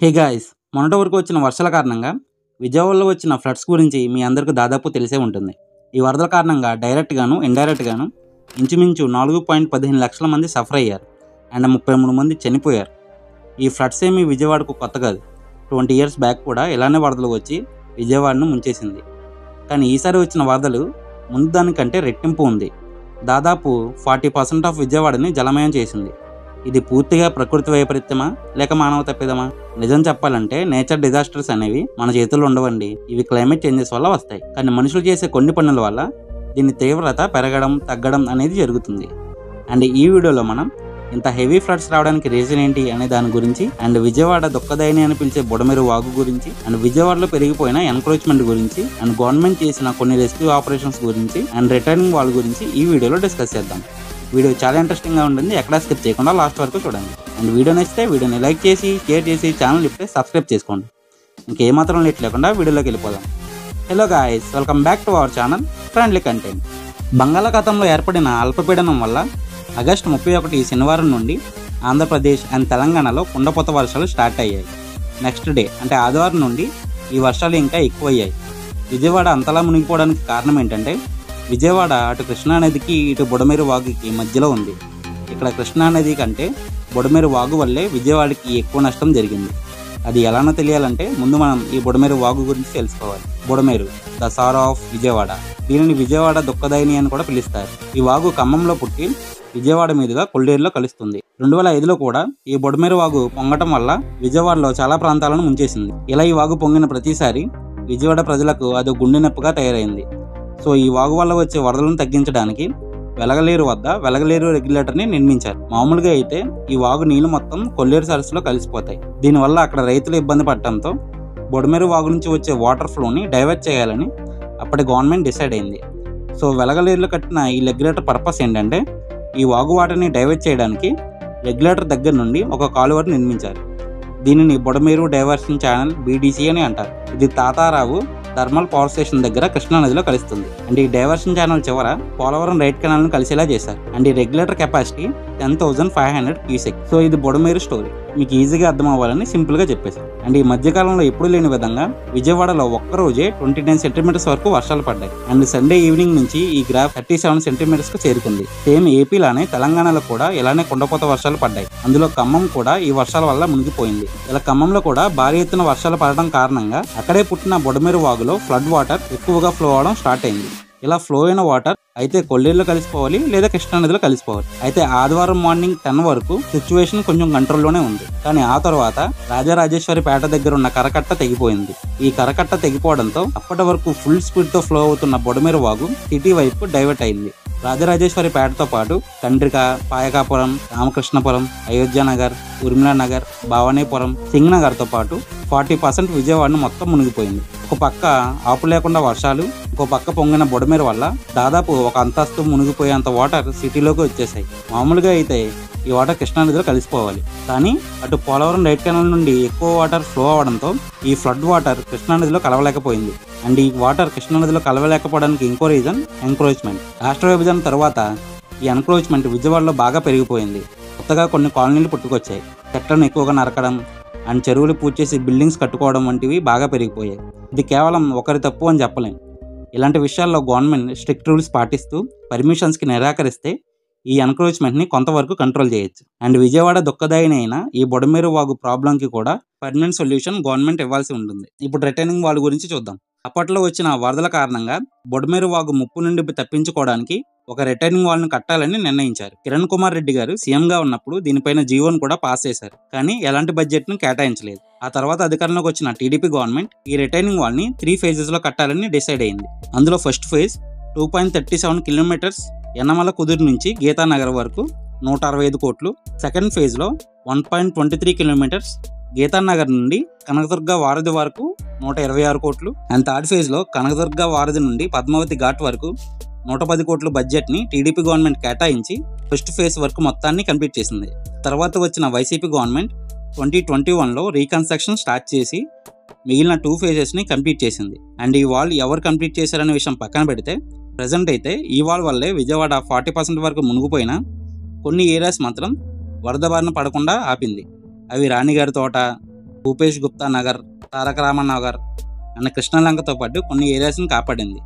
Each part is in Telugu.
హే గాయ్స్, మొన్నటి వరకు వచ్చిన వర్షాల కారణంగా విజయవాడలో వచ్చిన ఫ్లడ్స్ గురించి మీ అందరికీ దాదాపు తెలిసే ఉంటుంది. ఈ వరదల కారణంగా డైరెక్ట్గాను ఇండైరెక్ట్గాను ఇంచుమించు 4.15 లక్షల మంది సఫర్ అయ్యారు అండ్ 33 మంది చనిపోయారు. ఈ ఫ్లడ్స్ ఏమీ విజయవాడకు కొత్త కాదు. 20 ఇయర్స్ బ్యాక్ కూడా ఇలానే వరదలు వచ్చి విజయవాడను ముంచేసింది. కానీ ఈసారి వచ్చిన వరదలు ముందు దానికంటే రెట్టింపు ఉంది. దాదాపు 40% ఆఫ్ విజయవాడని జలమయం చేసింది. ఇది పూర్తిగా ప్రకృతి వైపరీత్యమా లేక మానవ తప్పిదమా? నిజం చెప్పాలంటే నేచర్ డిజాస్టర్స్ అనేవి మన చేతుల్లో ఉండవండి. ఇవి క్లైమేట్ చేంజెస్ వల్ల వస్తాయి. కానీ మనుషులు చేసే కొన్ని పనుల వల్ల దీని తీవ్రత పెరగడం తగ్గడం అనేది జరుగుతుంది. అండ్ ఈ వీడియోలో మనం ఇంత హెవీ ఫ్లడ్స్ రావడానికి రీజన్ ఏంటి అనే దాని గురించి, అండ్ విజయవాడ దుఃఖదాయిని అని పిలిచే బుడమేరు వాగు గురించి, అండ్ విజయవాడలో పెరిగిపోయిన ఎన్క్రోచ్మెంట్ గురించి, అండ్ గవర్నమెంట్ చేసిన కొన్ని రెస్క్యూ ఆపరేషన్స్ గురించి, అండ్ రిటర్నింగ్ వాల్ గురించి ఈ వీడియోలో డిస్కస్ చేద్దాం. వీడియో చాలా ఇంట్రెస్టింగ్గా ఉంటుంది. ఎక్కడా స్కిప్ చేయకుండా లాస్ట్ వరకు చూడండి. అండ్ వీడియో నచ్చితే వీడియోని లైక్ చేసి షేర్ చేసి ఛానల్ ఇప్పుడే సబ్స్క్రైబ్ చేసుకోండి. ఇంకేమాత్రం లేట్ లేకుండా వీడియోలోకి వెళ్ళిపోదాం. Hello guys, welcome back to our channel friendly content. బంగాళాఖాతంలో ఏర్పడిన అల్పపీడనం వల్ల ఆగస్టు 31 శనివారం నుండి ఆంధ్రప్రదేశ్ అండ్ తెలంగాణలో కుండపోత వర్షాలు స్టార్ట్ అయ్యాయి. నెక్స్ట్ డే అంటే ఆదివారం నుండి ఈ వర్షాలు ఇంకా ఎక్కువయ్యాయి. విజయవాడ అంతలా మునిగిపోవడానికి కారణం ఏంటంటే విజయవాడ అటు కృష్ణానదికి ఇటు బుడమేరు వాగుకి మధ్యలో ఉంది. ఇక్కడ కృష్ణానది కంటే బుడమేరు వాగు వల్లే విజయవాడకి ఎక్కువ నష్టం జరిగింది. అది ఎలానో తెలియాలంటే ముందు మనం ఈ బుడమేరు వాగు గురించి తెలుసుకోవాలి. Budameru the sorrow of Vijayawada. దీనిని విజయవాడ దుఃఖదాయిని అని కూడా పిలుస్తారు. ఈ వాగు ఖమ్మంలో పుట్టి విజయవాడ మీదుగా కొల్లేరులో కలుస్తుంది. 2005లో కూడా ఈ బుడమేరు వాగు పొంగటం వల్ల విజయవాడలో చాలా ప్రాంతాలను ముంచేసింది. ఇలా ఈ వాగు పొంగిన ప్రతిసారి విజయవాడ ప్రజలకు అది గుండె నొప్పిగా తయారైంది. సో ఈ వాగు వల్ల వచ్చే వరదలను తగ్గించడానికి వెలగలేరు వద్ద వెలగలేరు రెగ్యులేటర్ని నిర్మించారు. మామూలుగా అయితే ఈ వాగు నీళ్లు మొత్తం కొల్లేరు సరస్సులో కలిసిపోతాయి. దీనివల్ల అక్కడ రైతులు ఇబ్బంది పడటంతో బుడమేరు వాగు నుంచి వచ్చే వాటర్ ఫ్లోని డైవర్ట్ చేయాలని అప్పటి గవర్నమెంట్ డిసైడ్ అయింది. సో వెలగలేరులో కట్టిన ఈ రెగ్యులేటర్ పర్పస్ ఏంటంటే ఈ వాగు వాటర్ని డైవర్ట్ చేయడానికి రెగ్యులేటర్ దగ్గర నుండి ఒక కాలువను నిర్మించారు. దీనిని బుడమేరు డైవర్షన్ ఛానల్ BDC అని అంటారు. ఇది తాతారావు థర్మల్ పవర్ స్టేషన్ దగ్గర కృష్ణానదిలో కలుస్తుంది. అండ్ ఈ డైవర్షన్ ఛానల్ చివర పోలవరం రైట్ కెనాల్ ను కలిసేలా చేశారు. అండ్ ఈ రెగ్యులేటర్ కెపాసిటీ 10,500 క్యూసెక్. సో ఇది బుడమేరు స్టోరీ. మీకు ఈజీగా అర్థం అవ్వాలని సింపుల్ గా చెప్పేశారు. అండ్ ఈ మధ్యకాలంలో ఎప్పుడు లేని విధంగా విజయవాడలో ఒక్కరోజే 29 సెంటీమీటర్స్ వరకు వర్షాలు పడ్డాయి. అండ్ సండే ఈవినింగ్ నుంచి ఈ గ్రాఫ్ 37 సెంటీమీటర్స్ కు చేరుకుంది. సేమ్ ఏపీలానే తెలంగాణలో కూడా ఇలానే కుండపోత వర్షాలు పడ్డాయి. అందులో ఖమ్మం కూడా ఈ వర్షాల వల్ల మునిగిపోయింది. ఇలా ఖమ్మంలో కూడా భారీ ఎత్తున వర్షాలు పడడం కారణంగా అక్కడే పుట్టిన బుడమేరు వాగులో ఫ్లడ్ వాటర్ ఎక్కువగా ఫ్లో అవడం స్టార్ట్ అయింది. ఇలా ఫ్లో అయిన వాటర్ అయితే కొల్లేరులో కలిసిపోవాలి లేదా కృష్ణానదిలో కలిసిపోవాలి. అయితే ఆదివారం మార్నింగ్ 10 వరకు సిచ్యువేషన్ కొంచెం కంట్రోల్లోనే ఉంది. కానీ ఆ తర్వాత రాజరాజేశ్వరి పేట దగ్గర ఉన్న కరకట్ట తెగిపోయింది. ఈ కరకట్ట తెగిపోవడంతో అప్పటి వరకు ఫుల్ స్పీడ్ తో ఫ్లో అవుతున్న బుడమేరు వాగు సిటీ వైపు డైవర్ట్ అయింది. రాజరాజేశ్వరి పేటతో పాటు కండ్రిక, పాయకాపురం, రామకృష్ణపురం, అయోధ్యనగర్, ఉర్మిళానగర్, భవానీపురం, సింగ్నగర్తో పాటు 40% విజయవాడను మొత్తం మునిగిపోయింది. ఒక పక్క ఆపు లేకుండా వర్షాలు, ఇంకో పక్క పొంగిన బుడమేరు వల్ల దాదాపు ఒక అంతస్తు మునిగిపోయేంత వాటర్ సిటీలోకి వచ్చేసాయి. మామూలుగా అయితే ఈ వాటర్ కృష్ణానదిలో కలిసిపోవాలి. కానీ అటు పోలవరం రైట్ కెనాల్ నుండి ఎక్కువ వాటర్ ఫ్లో అవడంతో ఈ ఫ్లడ్ వాటర్ కృష్ణానదిలో కలవలేకపోయింది. అండ్ ఈ వాటర్ కృష్ణానదిలో కలవలేకపోవడానికి ఇంకో రీజన్ ఎంక్రోచ్మెంట్. రాష్ట్ర విభజన తర్వాత ఈ ఎంక్రోచ్మెంట్ విజయవాడలో బాగా పెరిగిపోయింది. కొత్తగా కొన్ని కాలనీలు పుట్టుకొచ్చాయి. చెట్లను ఎక్కువగా నరకడం అండ్ చెరువులు పూడ్చేసి బిల్డింగ్స్ కట్టుకోవడం వంటివి బాగా పెరిగిపోయాయి. ఇది కేవలం ఒకరి తప్పు అని చెప్పలేం. ఇలాంటి విషయాల్లో గవర్నమెంట్ స్ట్రిక్ట్ రూల్స్ పాటిస్తూ పర్మిషన్స్కి నిరాకరిస్తే ఈ ఎన్క్రోచ్మెంట్ని కొంతవరకు కంట్రోల్ చేయొచ్చు. అండ్ విజయవాడ దుఃఖదాయిని అయిన ఈ బుడమేరు వాగు ప్రాబ్లంకి కూడా పర్మనెంట్ సొల్యూషన్ గవర్నమెంట్ ఇవ్వాల్సి ఉంటుంది. ఇప్పుడు రిటర్నింగ్ వాల్ గురించి చూద్దాం. అప్పట్లో వచ్చిన వరదల కారణంగా బుడమేరు వాగు ముప్పు నుండి తప్పించుకోవడానికి ఒక రిటర్నింగ్ వాల్ ను కట్టాలని నిర్ణయించారు. కిరణ్ కుమార్ రెడ్డి గారు సీఎం గా ఉన్నప్పుడు దీనిపైన జీవోను కూడా పాస్ చేశారు. కానీ ఎలాంటి బడ్జెట్ ను కేటాయించలేదు. ఆ తర్వాత అధికారంలోకి వచ్చిన టీడీపీ గవర్నమెంట్ ఈ రిటర్నింగ్ వాల్ ని 3 phases లో కట్టాలని డిసైడ్ అయింది. అందులో ఫస్ట్ ఫేజ్ 2.37 కిలోమీటర్స్ యనమల కుదురు నుంచి గీతానగర్ వరకు 165 కోట్లు. సెకండ్ ఫేజ్ లో 1.23 కిలోమీటర్స్ గీతానగర్ నుండి కనకదుర్గ వారధి వరకు 126 కోట్లు. అండ్ థర్డ్ ఫేజ్ లో కనకదుర్గ వారధి నుండి పద్మావతి ఘాట్ వరకు 110 కోట్ల బడ్జెట్ ని టీడీపీ గవర్నమెంట్ కేటాయించి ఫస్ట్ ఫేజ్ వర్క్ మొత్తాన్ని కంప్లీట్ చేసింది. తర్వాత వచ్చిన వైసీపీ గవర్నమెంట్ 2021లో రీకన్స్ట్రక్షన్ స్టార్ట్ చేసి మిగిలిన 2 phases ని కంప్లీట్ చేసింది. అండ్ ఈ వాల్ ఎవరు కంప్లీట్ చేశారనే విషయం పక్కన పెడితే ప్రజెంట్ అయితే ఈ వాల్ వల్లే విజయవాడ 40% వరకు మునిగిపోయినా కొన్ని ఏరియాస్ మాత్రం వరద బారిన పడకుండా ఆపింది. అవి రాణిగారి తోట, భూపేష్ గుప్తా నగర్, తారక రామన్ నగర్ అండ్ కృష్ణలంకతో పాటు కొన్ని ఏరియాస్ని కాపాడింది.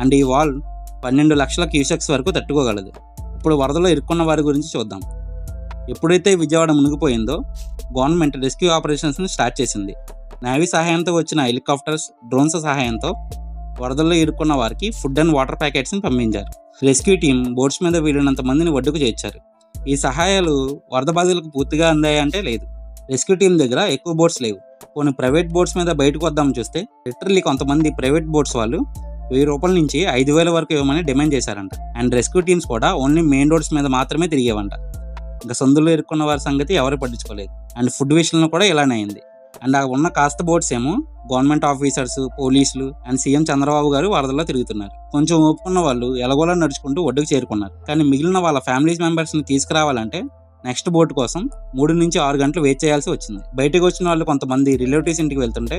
అండ్ ఈ వాల్ 12 లక్షల క్యూసెక్స్ వరకు తట్టుకోగలదు. ఇప్పుడు వరదలో ఇరుక్కున్న వారి గురించి చూద్దాం. ఎప్పుడైతే విజయవాడ మునిగిపోయిందో గవర్నమెంట్ రెస్క్యూ ఆపరేషన్స్ని స్టార్ట్ చేసింది. నేవీ సహాయంతో వచ్చిన హెలికాప్టర్స్, డ్రోన్స్ సహాయంతో వరదల్లో ఇరుక్కున్న వారికి ఫుడ్ అండ్ వాటర్ ప్యాకెట్స్ని పంపించారు. రెస్క్యూ టీం బోట్స్ మీద వీలైనంత మందిని ఒడ్డుకు చేర్చారు. ఈ సహాయాలు వరద బాధితులకు పూర్తిగా అందాయంటే లేదు. రెస్క్యూ టీం దగ్గర ఎక్కువ బోట్స్ లేవు. కొన్ని ప్రైవేట్ బోట్స్ మీద బయటకు వద్దామని చూస్తే లిటరల్లీ కొంతమంది ప్రైవేట్ బోట్స్ వాళ్ళు ₹1000 నుంచి 5,000 వరకు ఇవ్వమని డిమాండ్ చేశారంట. అండ్ రెస్క్యూ టీమ్స్ కూడా ఓన్లీ మెయిన్ రోడ్స్ మీద మాత్రమే తిరిగేవంట. ఇంకా సందులో ఇరుక్కున్న వారి సంగతి ఎవరు పట్టించుకోలేదు. అండ్ ఫుడ్ విషయంలో కూడా ఇలానే అయింది. అండ్ ఆ ఉన్న కాస్త బోట్స్ ఏమో గవర్నమెంట్ ఆఫీసర్స్, పోలీసులు అండ్ సీఎం చంద్రబాబు గారు వరదల్లో తిరుగుతున్నారు. కొంచెం ఓపుకున్న వాళ్ళు ఎలాగోలా నడుచుకుంటూ ఒడ్డుకు చేరుకున్నారు. కానీ మిగిలిన వాళ్ళ ఫ్యామిలీస్ మెంబర్స్ని తీసుకురావాలంటే నెక్స్ట్ బోట్ కోసం 3 నుంచి 6 గంటలు వెయిట్ చేయాల్సి వచ్చింది. బయటకు వచ్చిన వాళ్ళు కొంతమంది రిలేటివ్స్ ఇంటికి వెళ్తుంటే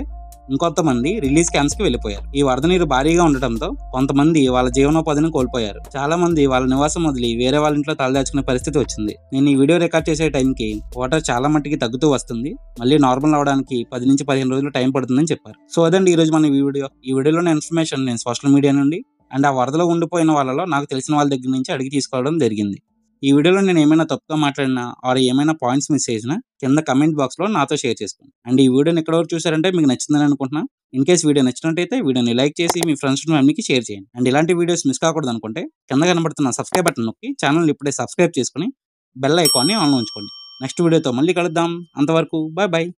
ఇంకొంతమంది రిలీజ్ క్యాంప్స్కి వెళ్ళిపోయారు. ఈ వరద నీరు భారీగా ఉండటంతో కొంతమంది వాళ్ళ జీవనోపాధిని కోల్పోయారు. చాలా మంది వాళ్ళ నివాసం వదిలి వేరే వాళ్ళ ఇంట్లో తలదాచుకునే పరిస్థితి వచ్చింది. నేను ఈ వీడియో రికార్డ్ చేసే టైంకి వాటర్ చాలా మట్టికి తగ్గుతూ వస్తుంది. మళ్ళీ నార్మల్ అవడానికి 10 నుంచి 15 రోజులు టైం పడుతుందని చెప్పారు. సో అదండి ఈరోజు మన ఈ వీడియోలోని ఇన్ఫర్మేషన్ నేను సోషల్ మీడియా నుండి అండ్ ఆ వరదలో ఉండిపోయిన వాళ్ళలో నాకు తెలిసిన వాళ్ళ దగ్గర నుంచి అడిగి తీసుకోవడం జరిగింది. ఈ వీడియోలో నేను ఏమైనా తప్పుగా మాట్లాడినా ఆర్ ఏమైనా పాయింట్స్ మిస్ చేసినా కింద కమెంట్ బాక్స్లో నాతో షేర్ చేసుకోండి. అండ్ ఈ వీడియోని ఎక్కడ వరకు చూసారంటే మీకు నచ్చిందని అనుకుంటున్నా. ఇన్ కేస్ వీడియో నచ్చినట్టయితే వీడియోని లైక్ చేసి మీ ఫ్రెండ్స్ ఫ్యామిలీకి షేర్ చేయండి. అండ్ ఇలాంటి వీడియోస్ మిస్ కాకూడదు అనుకుంటే కింద కనబడుతున్న సబ్స్క్రైబ్ బటన్ నొక్కి ఛానల్ ఇప్పుడే సబ్స్క్రైబ్ చేసుకుని బెల్ ఐకాన్ని ఆన్లో ఉంచుకోండి. నెక్స్ట్ వీడియోతో మళ్ళీ కలుద్దాం. అంతవరకు బాయ్ బాయ్.